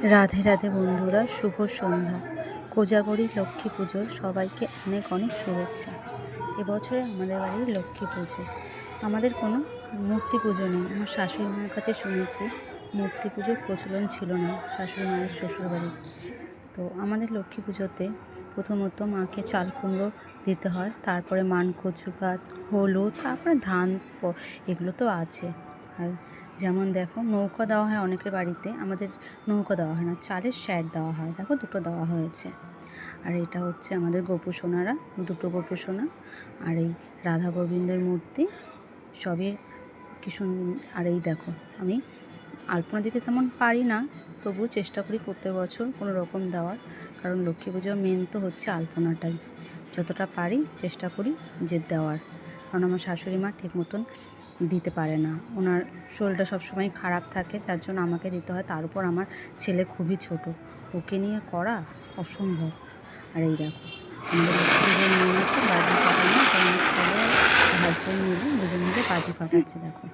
রাধে রাধে বন্ধুরা, শুভ সন্ধ্যা। কোজাগরী লক্ষ্মী পুজোর সবাইকে অনেক অনেক শুভেচ্ছা। এবছরে আমাদের বাড়ির লক্ষ্মী পুজো। আমাদের কোনো মূর্তি পুজো নেই। আমার শাশুড়ি মায়ের কাছে শুনেছি মূর্তি পুজোর প্রচলন ছিল না শাশুড়ি মায়ের শ্বশুরবাড়ি। তো আমাদের লক্ষ্মী পুজোতে প্রথমত মাকে চাল কুমড়ো দিতে হয়, তারপরে মানকচু গাছ, হলুদ, তারপরে ধান এগুলো তো আছে। আর যেমন দেখো, নৌকা দেওয়া হয় অনেকের বাড়িতে, আমাদের নৌকা দেওয়া হয় না, চালের স্যাট দেওয়া হয়। দেখো, দুটো দেওয়া হয়েছে। আর এটা হচ্ছে আমাদের গোপু সোনারা, দুটো গোপু সোনা। আর এই রাধা গোবিন্দের মূর্তি সবই কি সুন্দর। আর এই দেখো, আমি আলপনা দিতে তেমন পারি না, তবুও চেষ্টা করি প্রত্যেক বছর কোনো রকম দেওয়ার। কারণ লক্ষ্মী পুজোর মেন তো হচ্ছে আলপনাটাই। যতটা পারি চেষ্টা করি যে দেওয়ার। কারণ আমার শাশুড়ি মা ঠিক মতন দিতে পারে না, ওনার শরীরটা সবসময় খারাপ থাকে, তার জন্য আমাকে দিতে হয়। তার উপর আমার ছেলে খুবই ছোট, ওকে নিয়ে করা অসম্ভব। আর এই দেখো, আমাদের লক্ষ্মী পুজোর নিয়ম আছে বাজি ফাটানো, তো আমার ছেলে হাজব্যান্ড মিলে দুজন মিলে বাজি ফাটাচ্ছে। দেখো।